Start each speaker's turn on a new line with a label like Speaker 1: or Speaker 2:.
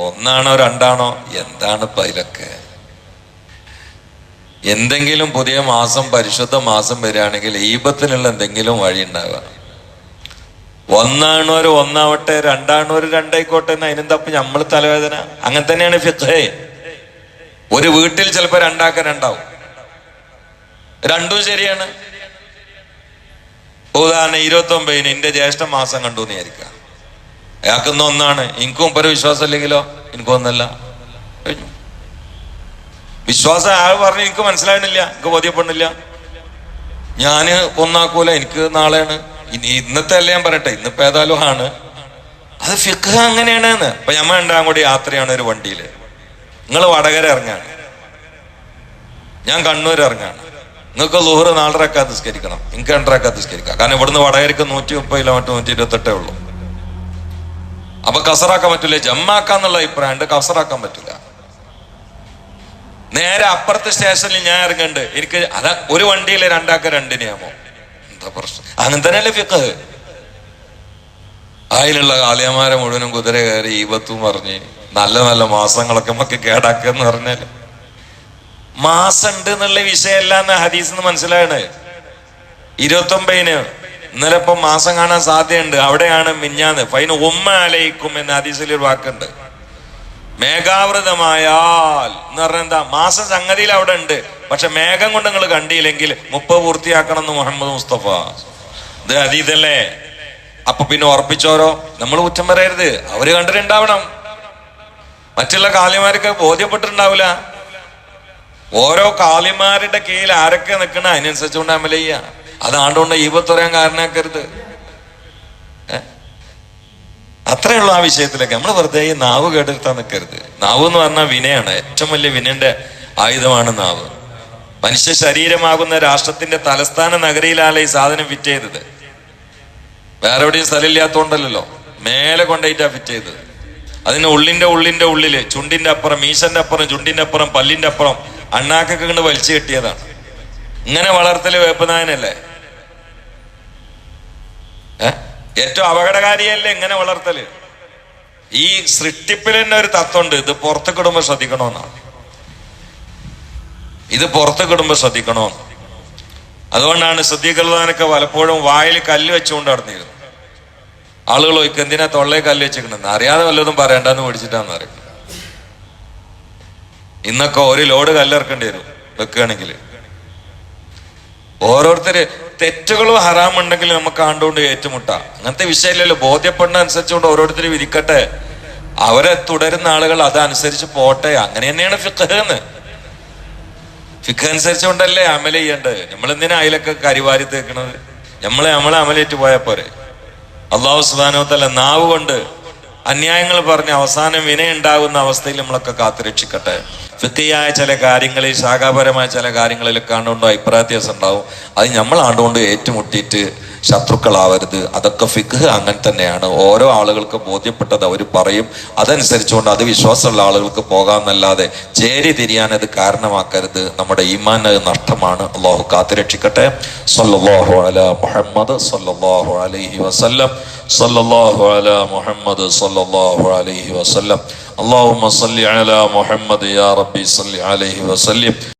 Speaker 1: ഒന്നാണോ രണ്ടാണോ എന്താണ് ഇതിലൊക്കെ? എന്തെങ്കിലും പുതിയ മാസം, പരിശുദ്ധ മാസം വരികയാണെങ്കിൽ ഈബത്തിനുള്ള എന്തെങ്കിലും വഴി ഉണ്ടാവുക. ഒന്നാണോര് ഒന്നാവട്ടെ, രണ്ടാണോര് രണ്ടായിക്കോട്ടെ എന്ന് അതിനെന്താ നമ്മൾ തലവേദന? അങ്ങനെ തന്നെയാണ് ഫിഖ്. ഒരു വീട്ടിൽ ചിലപ്പോ രണ്ടാക്കാൻ രണ്ടാവും, രണ്ടും ശരിയാണ്. ഉദാഹരണം 29 എന്റെ ജ്യേഷ്ഠ മാസം കണ്ടു എന്ന് വിചാരിക്കാം. അയാൾക്കിന്ന് ഒന്നാണ്, എനിക്കും ഒരു വിശ്വാസം ഇല്ലെങ്കിലോ എനിക്കും ഒന്നല്ല. കഴിഞ്ഞു. വിശ്വാസം ആൾ പറഞ്ഞു എനിക്ക് മനസ്സിലാകുന്നില്ല, എനിക്ക് ബോധ്യപ്പെടുന്നില്ല, ഞാന് ഒന്നാക്കൂല, എനിക്ക് നാളെയാണ്. ഇന്നത്തെ അല്ല ഞാൻ പറയട്ടെ, ഇന്നിപ്പോ ഏതായാലും ആണ്. അത് ഫിഖ് അങ്ങനെയാണ്. ഇപ്പൊ ഞമ്മ ഉണ്ടാകാൻ കൂടി യാത്രയാണ് ഒരു വണ്ടിയില്. നിങ്ങൾ വടകര ഇറങ്ങാണ്, ഞാൻ കണ്ണൂർ ഇറങ്ങാണ്. നിങ്ങൾക്ക് ളുഹർ 4 റക്അത്ത് നിസ്കരിക്കണം, എനിക്ക് 2 റക്അത്ത് നിസ്കരിക്കാം. കാരണം ഇവിടുന്ന് വടകരക്ക് 130 കിലോമീറ്റർ 128 ഉള്ളൂ. അപ്പൊ കസറാക്കാൻ പറ്റൂല. ജമ്മാക്കാന്നുള്ള അഭിപ്രായം, കസറാക്കാൻ പറ്റൂല. നേരെ അപ്പുറത്തെ സ്റ്റേഷനിൽ ഞാൻ ഇറങ്ങണ്ട്, എനിക്ക് അതാ ഒരു വണ്ടിയിലെ 2 എന്താ പ്രശ്നം? അങ്ങനെ തന്നെയല്ലേ ഫിഖ്. അതിലുള്ള കാളിയന്മാരെ മുഴുവനും കുതിര കയറി ഈബത്തും പറഞ്ഞ് നല്ല നല്ല മാസങ്ങളൊക്കെ നമുക്ക് കേടാക്കാന്ന് പറഞ്ഞാല് മാസം ഉണ്ട് എന്നുള്ള വിഷയമല്ല എന്ന് ഹദീസിന്ന് മനസ്സിലായത്. 29 ഇന്നലെ ഇപ്പം മാസം കാണാൻ സാധ്യതയുണ്ട്. അവിടെയാണ് മിഞ്ഞാന്ന് ഫൈന ഉമ്മ അലൈക്കും എന്ന ഹദീസിൽ ഒരു വാക്കുണ്ട്. മേഘാവൃതമായാൽ എന്ന് പറഞ്ഞാൽ എന്താ? മാസം സംഗതിയിൽ അവിടെ ഉണ്ട്, പക്ഷെ മേഘം കൊണ്ട് നിങ്ങൾ കണ്ടില്ലെങ്കിൽ 30 പൂർത്തിയാക്കണം എന്ന് മുഹമ്മദ് മുസ്തഫ. ഇത് ഹദീസല്ലേ? അപ്പൊ പിന്നെ ഉറപ്പിച്ചോരോ നമ്മൾ കുറ്റം പറയരുത്. അവര് കണ്ടിട്ടുണ്ടാവണം, മറ്റുള്ള കാളിമാർക്ക് ബോധ്യപ്പെട്ടിട്ടുണ്ടാവില്ല. ഓരോ കാളിമാരുടെ കീഴിൽ ആരൊക്കെ നിൽക്കണ അതിനനുസരിച്ചുകൊണ്ട് അമല ചെയ്യുക. അതാണ്ടുകൊണ്ട് ഈബത്ത് പറയാൻ കാരണമാക്കരുത്. അത്രയുള്ള ആ വിഷയത്തിലൊക്കെ നമ്മൾ വെറുതെ ഈ നാവ് കേടെടുത്താൻ നിൽക്കരുത്. നാവ് എന്ന് പറഞ്ഞാൽ വിനയാണ്. ഏറ്റവും വലിയ വിനന്റെ ആയുധമാണ് നാവ്. മനുഷ്യ ശരീരമാകുന്ന രാഷ്ട്രത്തിന്റെ തലസ്ഥാന നഗരിയിലാണ് ഈ സാധനം ഫിറ്റ് ചെയ്തത്. വേറെ എവിടെയും സ്ഥലമില്ലാത്തോണ്ടല്ലോ, മേലെ കൊണ്ടുപോയിട്ടാ ഫിറ്റ് ചെയ്തത്. അതിന് ഉള്ളിന്റെ ഉള്ളില് ചുണ്ടിന്റെ അപ്പുറം, മീശന്റെ അപ്പുറം, ചുണ്ടിന്റെ അപ്പുറം, പല്ലിന്റെ അപ്പുറം അണ്ണാക്കൊക്കെ കൊണ്ട് വലിച്ചു കെട്ടിയതാണ്. ഇങ്ങനെ വളർത്തല് വേപ്പനായനല്ലേ? ഏറ്റവും അപകടകാരിയല്ലേ ഇങ്ങനെ വളർത്തല്? ഈ സൃഷ്ടിപ്പിൽ തന്നെ ഒരു തത്വമുണ്ട്, ഇത് പുറത്ത് കിടുമ്പോ ശ്രദ്ധിക്കണമെന്നാണ്. ഇത് പുറത്ത് കിടുമ്പോ ശ്രദ്ധിക്കണമെന്ന്. അതുകൊണ്ടാണ് ശ്രദ്ധിക്കുന്നതൊക്കെ പലപ്പോഴും വായിൽ കല്ല് വെച്ചുകൊണ്ട് നടന്നിരുന്നു. ആളുകൾ ചോദിക്കും എന്തിനാ തൊള്ളയെ കല്ല് വെച്ചിരിക്കണെന്ന്. അറിയാതെ വല്ലതും പറയണ്ടെന്ന് മേടിച്ചിട്ടാന്ന് അറിയും. ഇന്നൊക്കെ ഒരു ലോഡ് കല്ലിറക്കേണ്ടി വരും വെക്കുകയാണെങ്കിൽ. ഓരോരുത്തര് തെറ്റുകളും ഹറാമുണ്ടെങ്കിൽ നമുക്ക് ആണ്ടുകൊണ്ട് ഏറ്റുമുട്ടാം. അങ്ങനത്തെ വിഷയമില്ലല്ലോ. ബോധ്യപ്പെടുന്ന അനുസരിച്ചുകൊണ്ട് ഓരോരുത്തർ വിധിക്കട്ടെ. അവരെ തുടരുന്ന ആളുകൾ അതനുസരിച്ച് പോട്ടെ. അങ്ങനെ തന്നെയാണ് ഫിഖ് എന്ന്. ഫിഖ് അനുസരിച്ചുകൊണ്ടല്ലേ അമല ചെയ്യേണ്ടത്. നമ്മളെന്തിനാ അതിലൊക്കെ കരിവാരി തേക്കണത്? നമ്മളെ അമലേറ്റ് പോയാൽ പോരെ. അള്ളാഹു സുബ്ഹാനഹു വ തആല നാവ് കൊണ്ട് അന്യായങ്ങൾ പറഞ്ഞ് അവസാനം വിനയുണ്ടാകുന്ന അവസ്ഥയിൽ നമ്മളൊക്കെ കാത്തുരക്ഷിക്കട്ടെ. ഫിഖിയായ ചില കാര്യങ്ങളിൽ, ശാഖാപരമായ ചില കാര്യങ്ങളിലൊക്കെ ആണ്ടുകൊണ്ട് അഭിപ്രായ വ്യത്യാസം ഉണ്ടാവും. അത് നമ്മൾ ആണ്ടുകൊണ്ട് ഏറ്റുമുട്ടിയിട്ട് ശത്രുക്കളാവരുത്. അതൊക്കെ ഫിഖ് അങ്ങനെ തന്നെയാണ്. ഓരോ ആളുകൾക്ക് ബോധ്യപ്പെട്ടത് അവർ പറയും, അതനുസരിച്ചുകൊണ്ട് അത് വിശ്വാസമുള്ള ആളുകൾക്ക് പോകാമെന്നല്ലാതെ ചേരി തിരിയാൻ അത് കാരണമാക്കരുത്. നമ്മുടെ ഈമാൻ നഷ്ടമാണ്. അള്ളാഹു കാത്തുരക്ഷിക്കട്ടെ. സല്ലല്ലാഹു അലാ മുഹമ്മദ് സല്ലല്ലാഹു അലൈഹി വസല്ലം. സല്ലല്ലാഹു അലാ മുഹമ്മദ് സല്ലല്ലാഹു അലൈഹി വസല്ലം. اللهم صل على محمد يا ربي صل عليه وسلم.